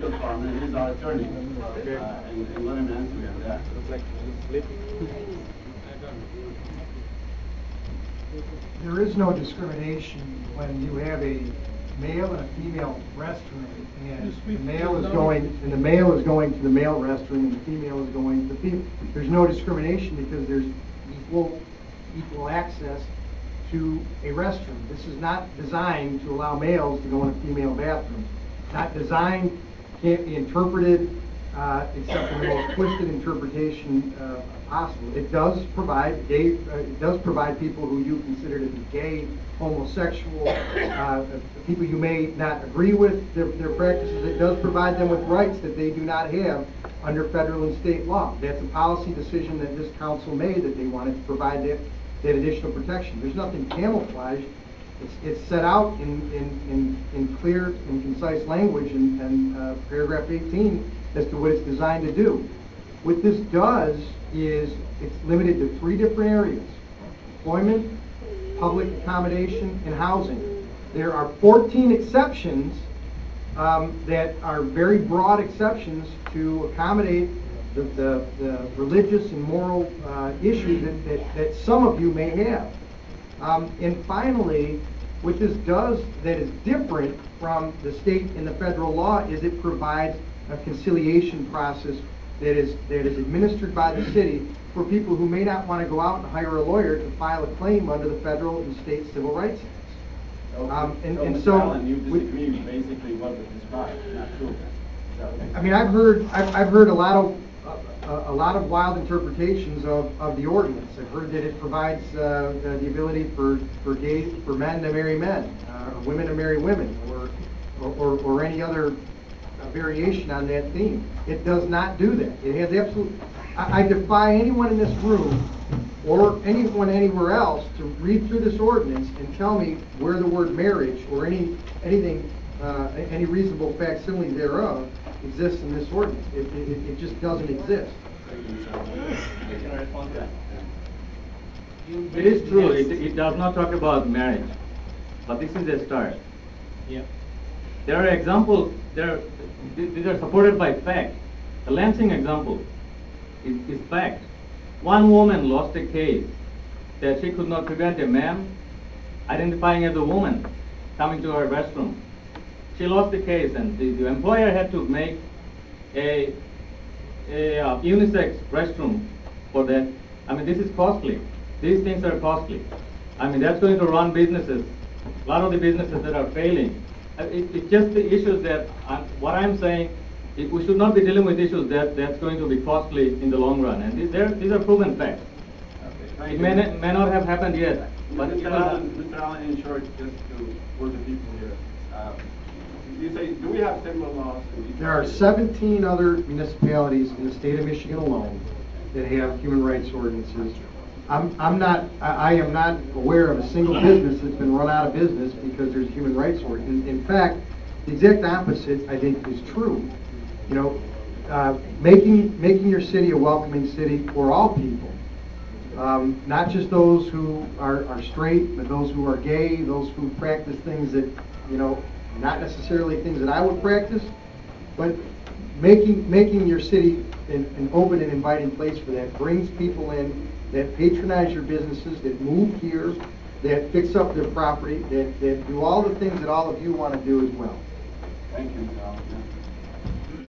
legal firm, and he's our attorney. Okay. And let him answer you on that. Looks like split. There is no discrimination when you have a male and a female restroom, and the male is going to the male restroom, and the female is going to the female. There's no discrimination because there's equal access to a restroom. This is not designed to allow males to go in a female bathroom. Not designed, can't be interpreted except in the most twisted interpretation possible. It does provide people who you consider to be gay, homosexual, people you may not agree with their practices. It does provide them with rights that they do not have under federal and state law. That's a policy decision that this council made, that they wanted to provide that additional protection. There's nothing camouflaged. It's set out in clear and concise language in paragraph 18 as to what it's designed to do. What this does is it's limited to 3 different areas: employment, public accommodation, and housing. There are 14 exceptions that are very broad exceptions to accommodate the religious and moral issues that some of you may have. And finally, what this does that is different from the state and the federal law is it provides a conciliation process that is administered by the city for people who may not want to go out and hire a lawyer to file a claim under the federal and state civil rights acts. So Allen, you disagree with basically what was described, not true. I mean, I've heard a lot of wild interpretations of the ordinance. I've heard that it provides the ability for men to marry men, or women to marry women, or any other variation on that theme. It does not do that. It has absolute. I defy anyone in this room or anyone anywhere else to read through this ordinance and tell me where the word marriage or any reasonable facsimile thereof exists in this ordinance. It just doesn't exist. Can I respond to that? It is true, it does not talk about marriage, but this is a start. Yeah. There are examples, these are supported by fact. The Lansing example is fact. One woman lost a case that she could not prevent a man identifying as a woman coming to her restroom. She lost the case, and the employer had to make a unisex restroom for that. I mean, this is costly. These things are costly. I mean, that's going to run businesses. A lot of the businesses that are failing. It's just the issues that, what I'm saying, we should not be dealing with issues that's going to be costly in the long run. And these are proven facts. Okay, it may not have happened yet. But Mr. Allen, in short, just to work the people here. You say, do we have similar laws? There are 17 other municipalities in the state of Michigan alone that have human rights ordinances. I am not aware of a single business that's been run out of business because there's human rights ordinance. In fact, the exact opposite, I think, is true. You know, making your city a welcoming city for all people, not just those who are straight, but those who are gay, those who practice things that, you know, not necessarily things that I would practice, but making your city an open and inviting place for that brings people in that patronize your businesses, that move here, that fix up their property, that do all the things that all of you want to do as well. Thank you, Mr. Allen.